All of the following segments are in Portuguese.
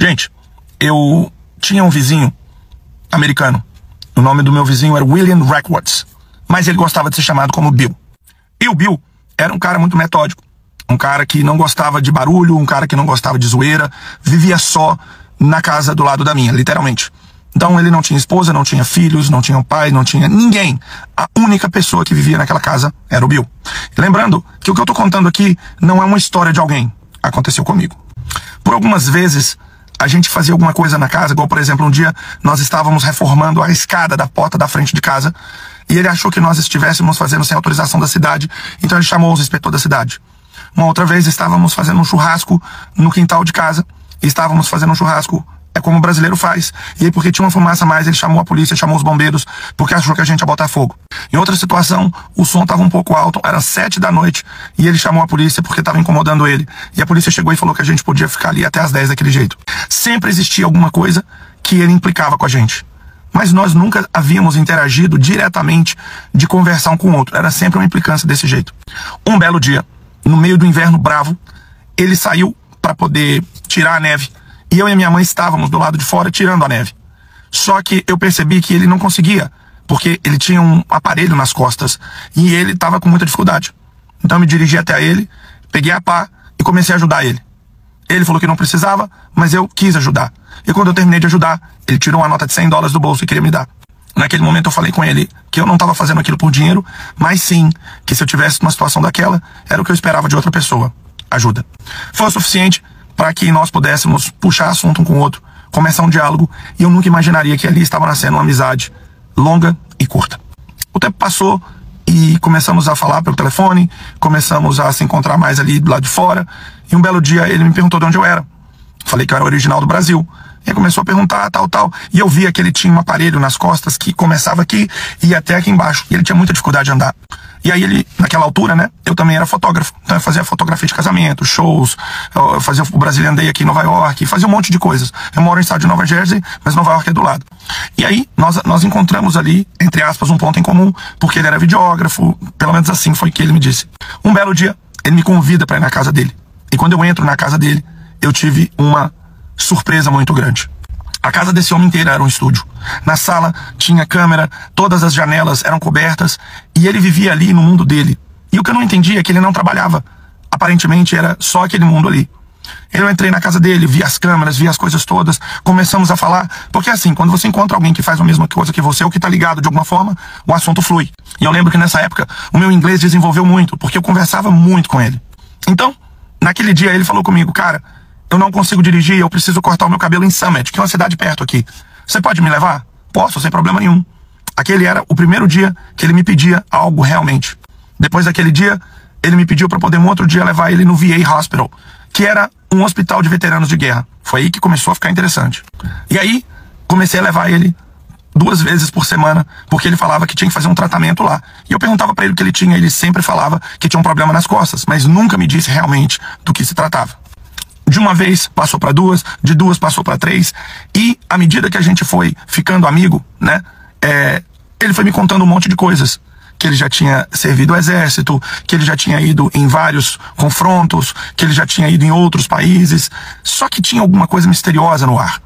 Gente, eu tinha um vizinho americano. O nome do meu vizinho era William Reckwards, mas ele gostava de ser chamado como Bill. E o Bill era um cara muito metódico, um cara que não gostava de barulho, um cara que não gostava de zoeira, vivia só na casa do lado da minha, literalmente. Então ele não tinha esposa, não tinha filhos, não tinha pai, não tinha ninguém. A única pessoa que vivia naquela casa era o Bill. Lembrando que o que eu tô contando aqui não é uma história de alguém. Aconteceu comigo. Por algumas vezes, a gente fazia alguma coisa na casa, igual por exemplo, um dia nós estávamos reformando a escada da porta da frente de casa e ele achou que nós estivéssemos fazendo sem autorização da cidade, então ele chamou os inspetores da cidade. Uma outra vez estávamos fazendo um churrasco no quintal de casa, e estávamos fazendo um churrasco como o brasileiro faz, e aí porque tinha uma fumaça a mais, ele chamou a polícia, chamou os bombeiros, porque achou que a gente ia botar fogo. Em outra situação, o som estava um pouco alto, era 7 da noite, e ele chamou a polícia porque estava incomodando ele, e a polícia chegou e falou que a gente podia ficar ali até as 10 daquele jeito. Sempre existia alguma coisa que ele implicava com a gente, mas nós nunca havíamos interagido diretamente de conversar um com o outro, era sempre uma implicância desse jeito. Um belo dia, no meio do inverno bravo, ele saiu para poder tirar a neve, e eu e a minha mãe estávamos do lado de fora tirando a neve. Só que eu percebi que ele não conseguia, porque ele tinha um aparelho nas costas e ele estava com muita dificuldade. Então eu me dirigi até ele, peguei a pá e comecei a ajudar ele. Ele falou que não precisava, mas eu quis ajudar. E quando eu terminei de ajudar, ele tirou uma nota de $100 do bolso e queria me dar. Naquele momento eu falei com ele que eu não estava fazendo aquilo por dinheiro, mas sim, que se eu tivesse uma situação daquela, era o que eu esperava de outra pessoa. Ajuda. Foi o suficiente para que nós pudéssemos puxar assunto um com o outro, começar um diálogo, e eu nunca imaginaria que ali estava nascendo uma amizade longa e curta. O tempo passou e começamos a falar pelo telefone, começamos a se encontrar mais ali do lado de fora, e um belo dia ele me perguntou de onde eu era. Falei que eu era original do Brasil. E ele começou a perguntar, tal, e eu via que ele tinha um aparelho nas costas que começava aqui e ia até aqui embaixo, e ele tinha muita dificuldade de andar. E aí ele, naquela altura, né, eu também era fotógrafo, então eu fazia fotografia de casamento, shows, eu fazia o Brazilian Day aqui em Nova York, fazia um monte de coisas. Eu moro em estado de Nova Jersey, mas Nova York é do lado. E aí nós encontramos ali, entre aspas, um ponto em comum, porque ele era videógrafo, pelo menos assim foi que ele me disse. Um belo dia, ele me convida para ir na casa dele. E quando eu entro na casa dele, eu tive uma surpresa muito grande. A casa desse homem inteira era um estúdio. Na sala tinha câmera, todas as janelas eram cobertas e ele vivia ali no mundo dele. E o que eu não entendia é que ele não trabalhava. Aparentemente era só aquele mundo ali. Eu entrei na casa dele, vi as câmeras, vi as coisas todas, começamos a falar, porque assim, quando você encontra alguém que faz a mesma coisa que você, ou que tá ligado de alguma forma, o assunto flui. E eu lembro que nessa época o meu inglês desenvolveu muito, porque eu conversava muito com ele. Então, naquele dia ele falou comigo, cara, eu não consigo dirigir, eu preciso cortar o meu cabelo em Summit, que é uma cidade perto aqui. Você pode me levar? Posso, sem problema nenhum. Aquele era o primeiro dia que ele me pedia algo realmente. Depois daquele dia, ele me pediu para poder um outro dia levar ele no VA Hospital, que era um hospital de veteranos de guerra. Foi aí que começou a ficar interessante. E aí, comecei a levar ele 2 vezes por semana, porque ele falava que tinha que fazer um tratamento lá. E eu perguntava para ele o que ele tinha, ele sempre falava que tinha um problema nas costas, mas nunca me disse realmente do que se tratava. De uma vez passou para 2, de 2 passou para 3, e à medida que a gente foi ficando amigo, né, ele foi me contando um monte de coisas, que ele já tinha servido ao exército, que ele já tinha ido em vários confrontos, que ele já tinha ido em outros países, só que tinha alguma coisa misteriosa no ar.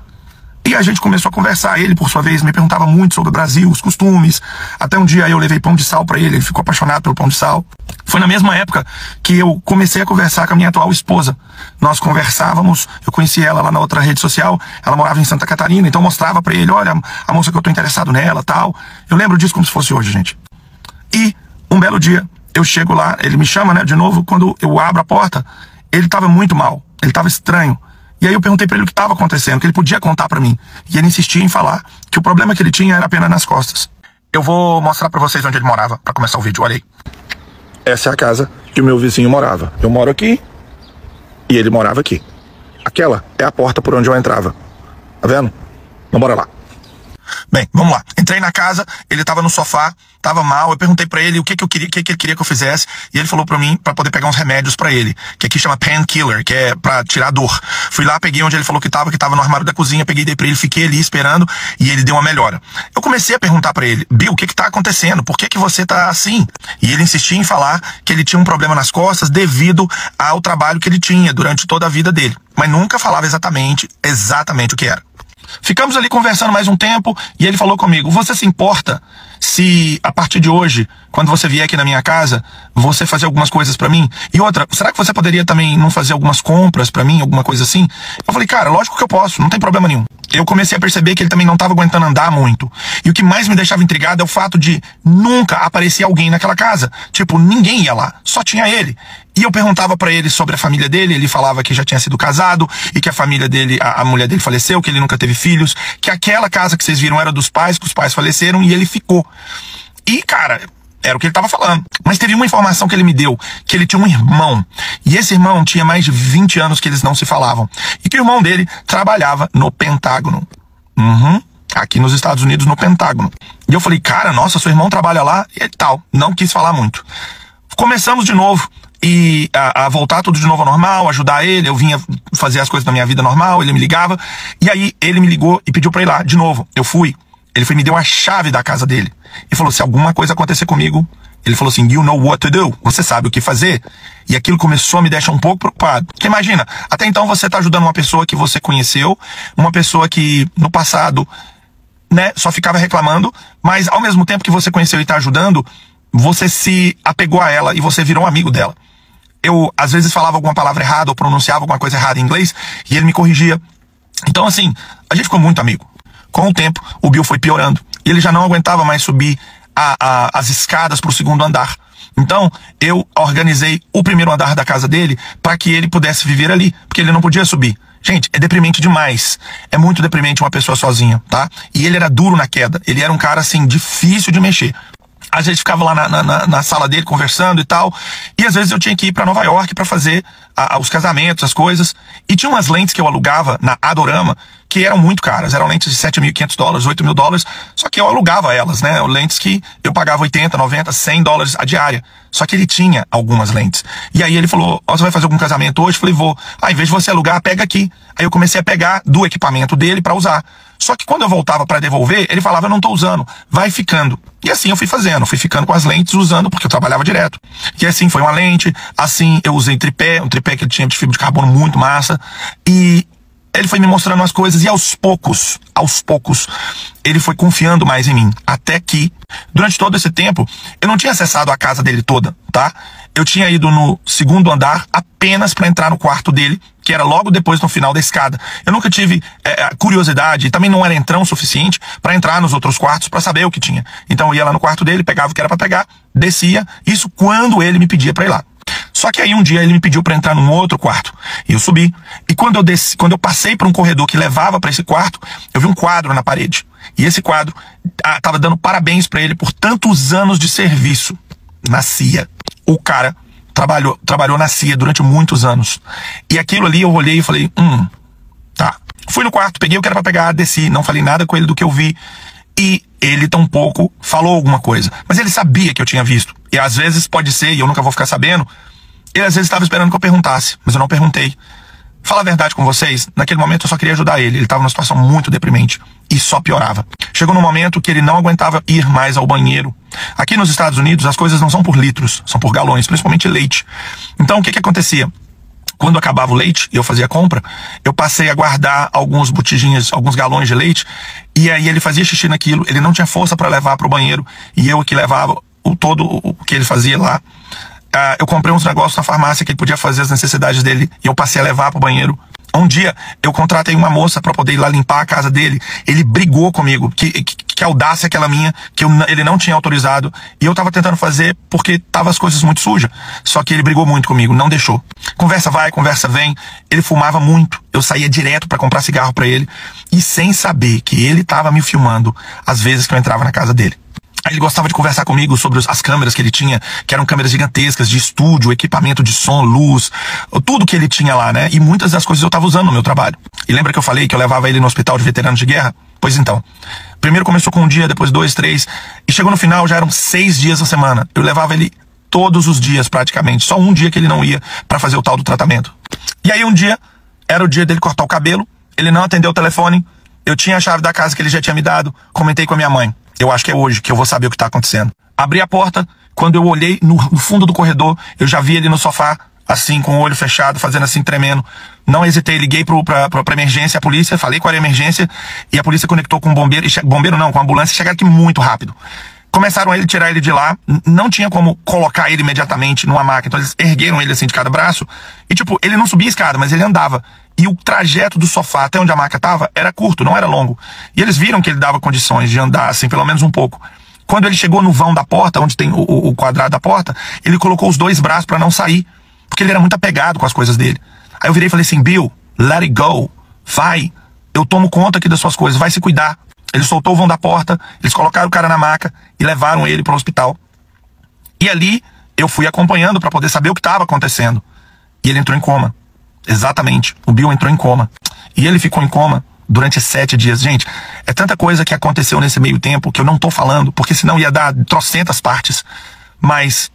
E a gente começou a conversar, ele por sua vez me perguntava muito sobre o Brasil, os costumes, até um dia eu levei pão de sal para ele ficou apaixonado pelo pão de sal. Foi na mesma época que eu comecei a conversar com a minha atual esposa. Nós conversávamos, eu conheci ela lá na outra rede social, ela morava em Santa Catarina, então eu mostrava para ele, olha, a moça que eu tô interessado nela, tal. Eu lembro disso como se fosse hoje, gente. E um belo dia, eu chego lá, ele me chama, né, de novo, quando eu abro a porta, ele tava muito mal, ele tava estranho. E aí eu perguntei pra ele o que estava acontecendo, que ele podia contar pra mim. E ele insistia em falar que o problema que ele tinha era apenas nas costas. Eu vou mostrar pra vocês onde ele morava, pra começar o vídeo, olha aí. Essa é a casa que o meu vizinho morava. Eu moro aqui e ele morava aqui. Aquela é a porta por onde eu entrava. Tá vendo? Então bora lá. Bem, vamos lá. Entrei na casa, ele tava no sofá, tava mal, eu perguntei pra ele o que eu queria, o que ele queria que eu fizesse, e ele falou pra mim pra poder pegar uns remédios pra ele, que aqui chama painkiller, que é pra tirar dor. Fui lá, peguei onde ele falou que tava no armário da cozinha, peguei, dei pra ele, fiquei ali esperando, e ele deu uma melhora. Eu comecei a perguntar pra ele: Bill, o que tá acontecendo? Por que você tá assim? E ele insistia em falar que ele tinha um problema nas costas devido ao trabalho que ele tinha durante toda a vida dele, mas nunca falava exatamente o que era. Ficamos ali conversando mais um tempo e ele falou comigo: você se importa se a partir de hoje, quando você vier aqui na minha casa, você fazer algumas coisas pra mim? E outra, será que você poderia também não fazer algumas compras pra mim, alguma coisa assim? Eu falei: cara, lógico que eu posso, não tem problema nenhum. Eu comecei a perceber que ele também não estava aguentando andar muito. E o que mais me deixava intrigado é o fato de nunca aparecer alguém naquela casa. Tipo, ninguém ia lá, só tinha ele. E eu perguntava pra ele sobre a família dele, ele falava que já tinha sido casado e que a família dele, a mulher dele faleceu, que ele nunca teve filhos, que aquela casa que vocês viram era dos pais, que os pais faleceram e ele ficou. E, cara, era o que ele tava falando. Mas teve uma informação que ele me deu, que ele tinha um irmão. E esse irmão tinha mais de 20 anos que eles não se falavam. E que o irmão dele trabalhava no Pentágono. Aqui nos Estados Unidos, no Pentágono. E eu falei: cara, nossa, seu irmão trabalha lá? E tal, não quis falar muito. Começamos de novo. E a voltar tudo de novo ao normal, ajudar ele, eu vinha fazer as coisas da minha vida normal, ele me ligava, e aí ele me ligou e pediu pra ir lá de novo. Eu fui, ele foi, me deu a chave da casa dele, e falou: se alguma coisa acontecer comigo, ele falou assim: you know what to do, você sabe o que fazer. E aquilo começou a me deixar um pouco preocupado, porque imagina, até então você tá ajudando uma pessoa que você conheceu, uma pessoa que no passado, né, só ficava reclamando, mas ao mesmo tempo que você conheceu e tá ajudando, você se apegou a ela e você virou um amigo dela. Eu, às vezes, falava alguma palavra errada ou pronunciava alguma coisa errada em inglês e ele me corrigia. Então, assim, a gente ficou muito amigo. Com o tempo, o Bill foi piorando. E ele já não aguentava mais subir as escadas para o segundo andar. Então, eu organizei o primeiro andar da casa dele para que ele pudesse viver ali, porque ele não podia subir. Gente, é deprimente demais. É muito deprimente uma pessoa sozinha, tá? E ele era duro na queda. Ele era um cara, assim, difícil de mexer. Às vezes ficava lá na sala dele conversando e tal. E às vezes eu tinha que ir pra Nova York pra fazer os casamentos, as coisas. E tinha umas lentes que eu alugava na Adorama que eram muito caras. Eram lentes de $7.500, $8.000. Só que eu alugava elas, né? Lentes que eu pagava 80, 90, $100 a diária. Só que ele tinha algumas lentes. E aí ele falou: você vai fazer algum casamento hoje? Eu falei: vou. Em vez de você alugar, pega aqui. Aí eu comecei a pegar do equipamento dele pra usar. Só que quando eu voltava pra devolver, ele falava: eu não tô usando, vai ficando. E assim eu fui fazendo, fui ficando com as lentes, usando, porque eu trabalhava direto. E assim foi uma lente, assim eu usei tripé, um tripé que ele tinha de fibra de carbono muito massa. E ele foi me mostrando as coisas e aos poucos, ele foi confiando mais em mim. Até que, durante todo esse tempo, eu não tinha acessado a casa dele toda, tá? Eu tinha ido no segundo andar apenas para entrar no quarto dele, que era logo depois no final da escada. Eu nunca tive curiosidade, e também não era entrão suficiente para entrar nos outros quartos para saber o que tinha. Então eu ia lá no quarto dele, pegava o que era para pegar, descia, isso quando ele me pedia para ir lá. Só que aí um dia ele me pediu para entrar num outro quarto. E eu subi. E quando eu passei por um corredor que levava para esse quarto, eu vi um quadro na parede. E esse quadro tava dando parabéns para ele por tantos anos de serviço na CIA. O cara trabalhou na CIA durante muitos anos. E aquilo ali eu olhei e falei: tá. Fui no quarto, peguei o que era pra pegar, desci, não falei nada com ele do que eu vi. E ele tampouco falou alguma coisa. Mas ele sabia que eu tinha visto. E às vezes pode ser, e eu nunca vou ficar sabendo, ele às vezes estava esperando que eu perguntasse, mas eu não perguntei. Fala a verdade com vocês, naquele momento eu só queria ajudar ele. Ele estava numa situação muito deprimente e só piorava. Chegou num momento que ele não aguentava ir mais ao banheiro. Aqui nos Estados Unidos as coisas não são por litros, são por galões, principalmente leite. Então o que acontecia? Quando acabava o leite e eu fazia compra, eu passei a guardar alguns botijinhas, alguns galões de leite, e aí ele fazia xixi naquilo, ele não tinha força para levar para o banheiro, e eu que levava o que ele fazia lá. Eu comprei uns negócios na farmácia que ele podia fazer as necessidades dele, e eu passei a levar para o banheiro. Um dia, eu contratei uma moça para poder ir lá limpar a casa dele. Ele brigou comigo, que audácia aquela minha, que ele não tinha autorizado. E eu tava tentando fazer porque tava as coisas muito sujas. Só que ele brigou muito comigo, não deixou. Conversa vai, conversa vem. Ele fumava muito. Eu saía direto para comprar cigarro para ele. E sem saber que ele tava me filmando as vezes que eu entrava na casa dele. Ele gostava de conversar comigo sobre as câmeras que ele tinha, que eram câmeras gigantescas de estúdio, equipamento de som, luz, tudo que ele tinha lá, né? E muitas das coisas eu tava usando no meu trabalho. E lembra que eu falei que eu levava ele no hospital de veteranos de guerra? Pois então, primeiro começou com um dia, depois 2, 3, e chegou no final, já eram 6 dias na semana. Eu levava ele todos os dias praticamente, só um dia que ele não ia pra fazer o tal do tratamento. E aí um dia, era o dia dele cortar o cabelo, ele não atendeu o telefone, eu tinha a chave da casa que ele já tinha me dado, comentei com a minha mãe. Eu acho que é hoje que eu vou saber o que tá acontecendo. Abri a porta, quando eu olhei no fundo do corredor, eu já vi ele no sofá, assim, com o olho fechado, fazendo assim, tremendo. Não hesitei, liguei pra emergência, a polícia, falei qual era a emergência, e a polícia conectou com o bombeiro, bombeiro não, com a ambulância, e chegaram aqui muito rápido. Começaram a tirar ele de lá, não tinha como colocar ele imediatamente numa maca, então eles ergueram ele assim de cada braço, e tipo, ele não subia a escada, mas ele andava. E o trajeto do sofá até onde a maca tava era curto, não era longo. E eles viram que ele dava condições de andar assim, pelo menos um pouco. Quando ele chegou no vão da porta, onde tem o quadrado da porta, ele colocou os 2 braços pra não sair, porque ele era muito apegado com as coisas dele. Aí eu virei e falei assim, Bill, let it go, vai, eu tomo conta aqui das suas coisas, vai se cuidar. Ele soltou o vão da porta, eles colocaram o cara na maca e levaram ele para o hospital. E ali eu fui acompanhando para poder saber o que estava acontecendo. E ele entrou em coma. Exatamente, o Bill entrou em coma. E ele ficou em coma durante 7 dias. Gente, é tanta coisa que aconteceu nesse meio tempo que eu não tô falando, porque senão ia dar trocentas partes. Mas,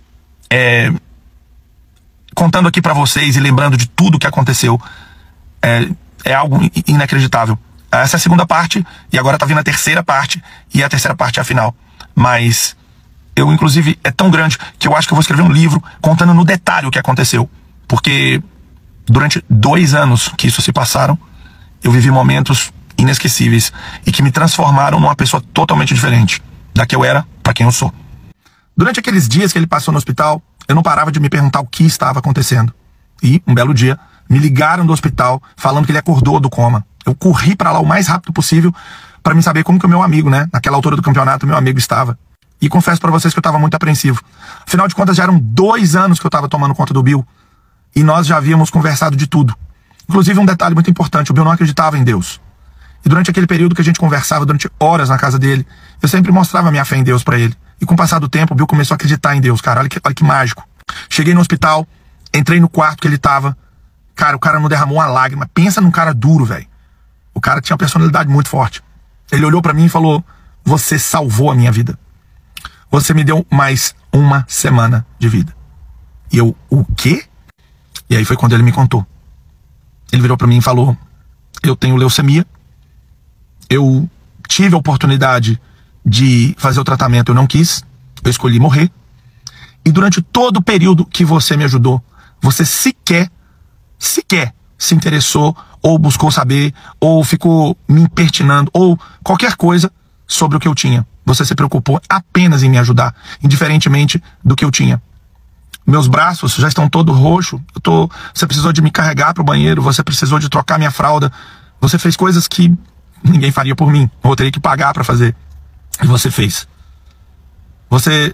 contando aqui para vocês e lembrando de tudo que aconteceu, é algo inacreditável. Essa é a segunda parte, e agora tá vindo a terceira parte, e a terceira parte é a final. Mas eu, inclusive, é tão grande que eu acho que eu vou escrever um livro contando no detalhe o que aconteceu. Porque durante 2 anos que isso se passaram, eu vivi momentos inesquecíveis e que me transformaram numa pessoa totalmente diferente da que eu era para quem eu sou. Durante aqueles dias que ele passou no hospital, eu não parava de me perguntar o que estava acontecendo. E, um belo dia, me ligaram do hospital falando que ele acordou do coma. Eu corri pra lá o mais rápido possível pra me saber como que o meu amigo, né? Naquela altura do campeonato, meu amigo estava. E confesso pra vocês que eu tava muito apreensivo. Afinal de contas, já eram 2 anos que eu tava tomando conta do Bill. E nós já havíamos conversado de tudo. Inclusive, um detalhe muito importante, o Bill não acreditava em Deus. E durante aquele período que a gente conversava, durante horas na casa dele, eu sempre mostrava minha fé em Deus pra ele. E com o passar do tempo, o Bill começou a acreditar em Deus, cara. Olha que mágico. Cheguei no hospital, entrei no quarto que ele tava. Cara, o cara não derramou uma lágrima. Pensa num cara duro, velho. O cara tinha uma personalidade muito forte. Ele olhou pra mim e falou, você salvou a minha vida. Você me deu mais 1 semana de vida. E eu, o quê? E aí foi quando ele me contou. Ele virou pra mim e falou, eu tenho leucemia. Eu tive a oportunidade de fazer o tratamento, eu não quis. Eu escolhi morrer. E durante todo o período que você me ajudou, você sequer se interessou, ou buscou saber, ou ficou me impertinando, ou qualquer coisa sobre o que eu tinha. Você se preocupou apenas em me ajudar, indiferentemente do que eu tinha. Meus braços já estão todos roxos, você precisou de me carregar para o banheiro, você precisou de trocar minha fralda, você fez coisas que ninguém faria por mim, ou eu teria que pagar para fazer. E você fez. Você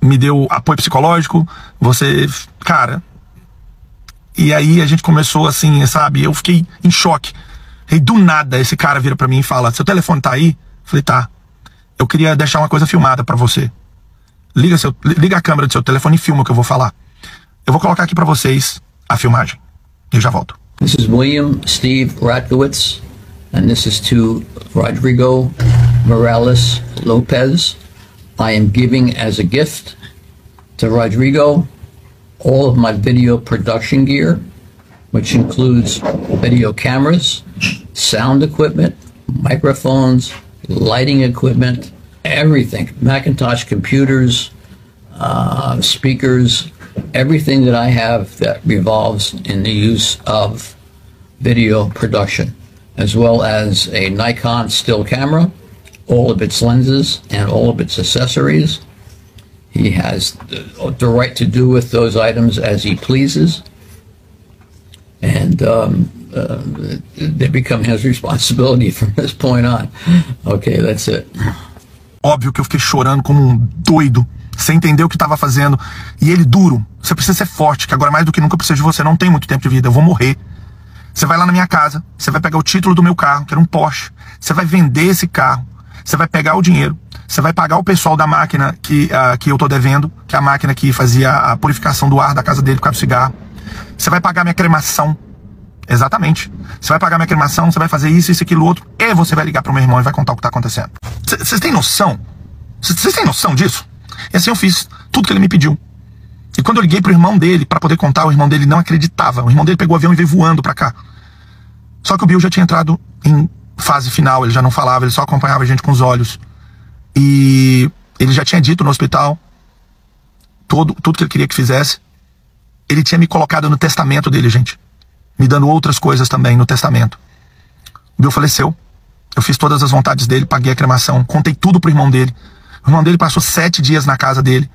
me deu apoio psicológico, você, cara... E aí a gente começou assim, sabe, eu fiquei em choque. E do nada esse cara vira pra mim e fala, seu telefone tá aí? Eu falei, tá. Eu queria deixar uma coisa filmada pra você. Liga a câmera do seu telefone e filma o que eu vou falar. Eu vou colocar aqui pra vocês a filmagem. E eu já volto. This is William Steve Ratkowitz, and this is to Rodrigo Morales Lopez. I am giving as a gift to Rodrigo all of my video production gear, which includes video cameras, sound equipment, microphones, lighting equipment, everything, Macintosh computers, speakers, everything that I have that revolves in the use of video production, as well as a Nikon still camera, all of its lenses and all of its accessories. He has the right to do with those items as he pleases, and they become his responsibility from this point on. Okay, that's it. Óbvio que eu fiquei chorando como um doido, sem entender o que estava fazendo. E ele duro, você precisa ser forte, que agora mais do que nunca eu preciso de você, não tem muito tempo de vida, eu vou morrer. Você vai lá na minha casa, você vai pegar o título do meu carro, que era um Porsche, você vai vender esse carro, você vai pegar o dinheiro, você vai pagar o pessoal da máquina que eu tô devendo, que é a máquina que fazia a purificação do ar da casa dele por causa do cigarro. Você vai pagar minha cremação. Exatamente. Você vai pagar minha cremação, você vai fazer isso, isso, aquilo, outro, e você vai ligar pro meu irmão e vai contar o que tá acontecendo. Vocês têm noção? Vocês têm noção disso? E assim eu fiz tudo que ele me pediu. E quando eu liguei pro irmão dele pra poder contar, o irmão dele não acreditava. O irmão dele pegou o avião e veio voando pra cá. Só que o Bill já tinha entrado em fase final, ele já não falava, ele só acompanhava a gente com os olhos. E ele já tinha dito no hospital tudo que ele queria que fizesse. Ele tinha me colocado no testamento dele, gente. Me dando outras coisas também no testamento. O Bill faleceu. Eu fiz todas as vontades dele, paguei a cremação, contei tudo pro irmão dele. O irmão dele passou 7 dias na casa dele.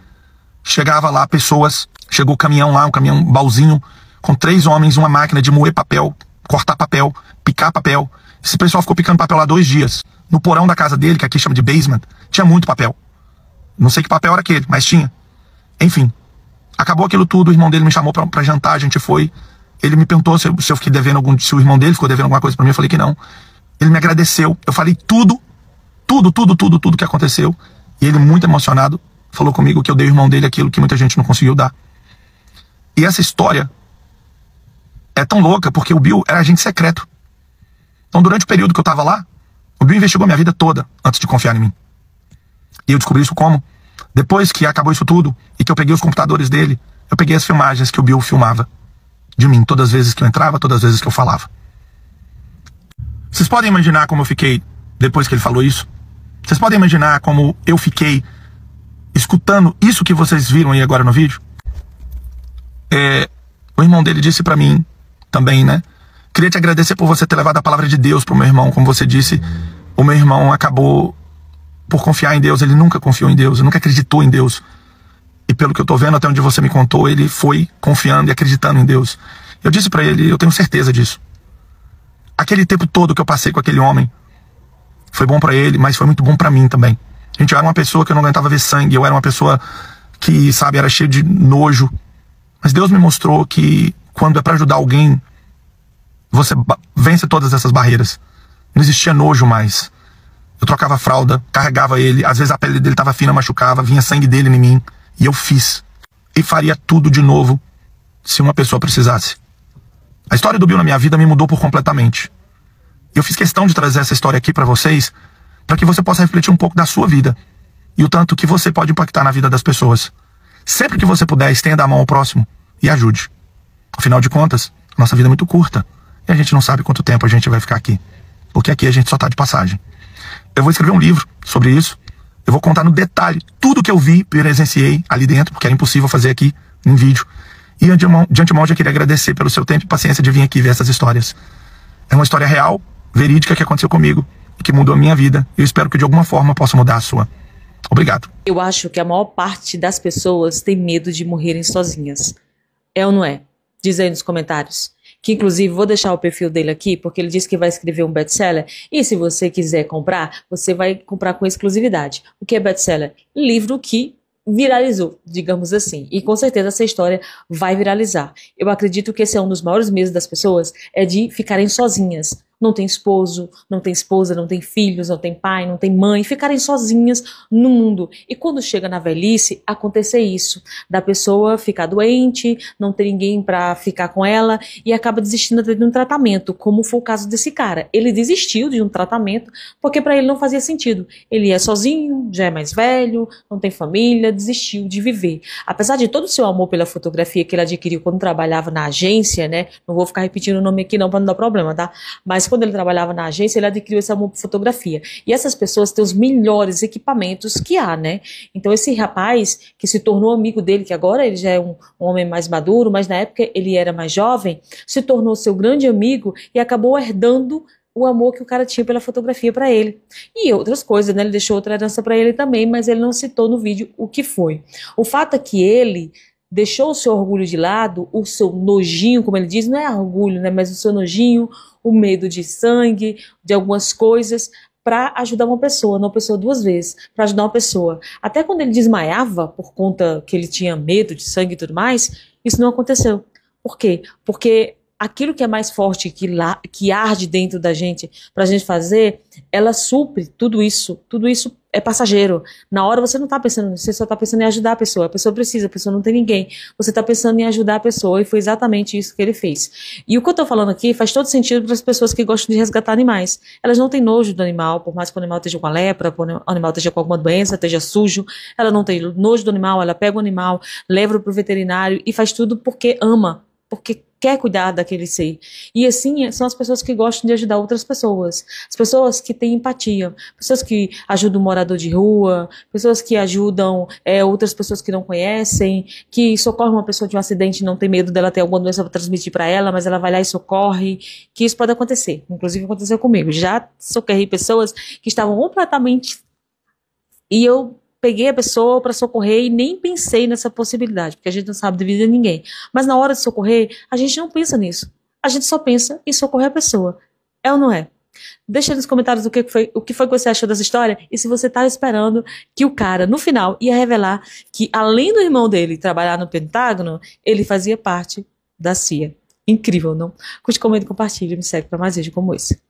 Chegava lá pessoas, chegou o caminhão lá, um caminhão, um baúzinho, com 3 homens, uma máquina de moer papel, cortar papel, picar papel. Esse pessoal ficou picando papel lá 2 dias. No porão da casa dele, que aqui chama de basement, tinha muito papel. Não sei que papel era aquele, mas tinha. Enfim, acabou aquilo tudo, o irmão dele me chamou pra jantar, a gente foi. Ele me perguntou se eu fiquei devendo se o irmão dele ficou devendo alguma coisa pra mim, eu falei que não. Ele me agradeceu, eu falei tudo que aconteceu. E ele, muito emocionado, falou comigo que eu dei ao irmão dele aquilo que muita gente não conseguiu dar. E essa história é tão louca porque o Bill era agente secreto. Então, durante o período que eu tava lá, o Bill investigou minha vida toda antes de confiar em mim. E eu descobri isso como? Depois que acabou isso tudo e que eu peguei os computadores dele, eu peguei as filmagens que o Bill filmava de mim, todas as vezes que eu entrava, todas as vezes que eu falava. Vocês podem imaginar como eu fiquei depois que ele falou isso? Vocês podem imaginar como eu fiquei escutando isso que vocês viram aí agora no vídeo? O irmão dele disse pra mim também, né? Queria te agradecer por você ter levado a palavra de Deus pro meu irmão. Como você disse, o meu irmão acabou por confiar em Deus. Ele nunca confiou em Deus, ele nunca acreditou em Deus. E pelo que eu tô vendo, até onde você me contou, ele foi confiando e acreditando em Deus. Eu disse pra ele, eu tenho certeza disso. Aquele tempo todo que eu passei com aquele homem foi bom pra ele, mas foi muito bom pra mim também. Gente, eu era uma pessoa que eu não aguentava ver sangue, eu era uma pessoa que, sabe, era cheio de nojo. Mas Deus me mostrou que quando é pra ajudar alguém, você vence todas essas barreiras. Não existia nojo mais. Eu trocava fralda, carregava ele, às vezes a pele dele tava fina, machucava, vinha sangue dele em mim, e eu fiz. E faria tudo de novo se uma pessoa precisasse. A história do Bill na minha vida me mudou por completamente. Eu fiz questão de trazer essa história aqui pra vocês, para que você possa refletir um pouco da sua vida e o tanto que você pode impactar na vida das pessoas. Sempre que você puder, estenda a mão ao próximo e ajude. Afinal de contas, nossa vida é muito curta e a gente não sabe quanto tempo a gente vai ficar aqui, porque aqui a gente só tá de passagem. Eu vou escrever um livro sobre isso. Eu vou contar no detalhe tudo que eu vi, presenciei ali dentro, porque era impossível fazer aqui em vídeo. E de antemão já queria agradecer pelo seu tempo e paciência de vir aqui ver essas histórias. É uma história real, verídica, que aconteceu comigo e que mudou a minha vida. Eu espero que de alguma forma possa mudar a sua. Obrigado. Eu acho que a maior parte das pessoas tem medo de morrerem sozinhas. É ou não é? Diz aí nos comentários. Que inclusive vou deixar o perfil dele aqui, porque ele disse que vai escrever um best-seller. E se você quiser comprar, você vai comprar com exclusividade. O que é best-seller? Livro que viralizou, digamos assim. E com certeza essa história vai viralizar. Eu acredito que esse é um dos maiores medos das pessoas, é de ficarem sozinhas. Não tem esposo, não tem esposa, não tem filhos, não tem pai, não tem mãe, ficarem sozinhas no mundo. E quando chega na velhice, acontecer isso, da pessoa ficar doente, não ter ninguém pra ficar com ela e acaba desistindo de um tratamento, como foi o caso desse cara. Ele desistiu de um tratamento porque pra ele não fazia sentido. Ele é sozinho, já é mais velho, não tem família, desistiu de viver. Apesar de todo o seu amor pela fotografia que ele adquiriu quando trabalhava na agência, né? Não vou ficar repetindo o nome aqui não pra não dar problema, tá? Mas quando ele trabalhava na agência, ele adquiriu esse amor por fotografia. E essas pessoas têm os melhores equipamentos que há, né? Então esse rapaz que se tornou amigo dele, que agora ele já é um homem mais maduro, mas na época ele era mais jovem, se tornou seu grande amigo e acabou herdando o amor que o cara tinha pela fotografia para ele. E outras coisas, né? Ele deixou outra herança para ele também, mas ele não citou no vídeo o que foi. O fato é que ele deixou o seu orgulho de lado, o seu nojinho, como ele diz, não é orgulho, né? Mas o seu nojinho, o medo de sangue, de algumas coisas, para ajudar uma pessoa, não uma pessoa 2 vezes, para ajudar uma pessoa. Até quando ele desmaiava, por conta que ele tinha medo de sangue e tudo mais, isso não aconteceu. Por quê? Porque aquilo que é mais forte, que arde dentro da gente, pra gente fazer, ela supre tudo isso é passageiro. Na hora você não tá pensando nisso, você só tá pensando em ajudar a pessoa precisa, a pessoa não tem ninguém, você tá pensando em ajudar a pessoa, e foi exatamente isso que ele fez. E o que eu tô falando aqui faz todo sentido para as pessoas que gostam de resgatar animais. Elas não têm nojo do animal, por mais que o animal esteja com a lepra, por o animal esteja com alguma doença, esteja sujo, ela não tem nojo do animal, ela pega o animal, leva pro veterinário e faz tudo porque ama, porque quer cuidar daquele ser. E assim, são as pessoas que gostam de ajudar outras pessoas. As pessoas que têm empatia. Pessoas que ajudam um morador de rua. Pessoas que ajudam outras pessoas que não conhecem. Que socorrem uma pessoa de um acidente e não tem medo dela ter alguma doença para transmitir para ela, mas ela vai lá e socorre. Que isso pode acontecer. Inclusive aconteceu comigo. Já socorri pessoas que estavam completamente... E eu peguei a pessoa para socorrer e nem pensei nessa possibilidade, porque a gente não sabe de vida de ninguém. Mas na hora de socorrer, a gente não pensa nisso. A gente só pensa em socorrer a pessoa. É ou não é? Deixa nos comentários o que foi que você achou dessa história e se você tá esperando que o cara, no final, ia revelar que, além do irmão dele trabalhar no Pentágono, ele fazia parte da CIA. Incrível, não? Curte, comenta e compartilha. Me segue para mais vídeos como esse.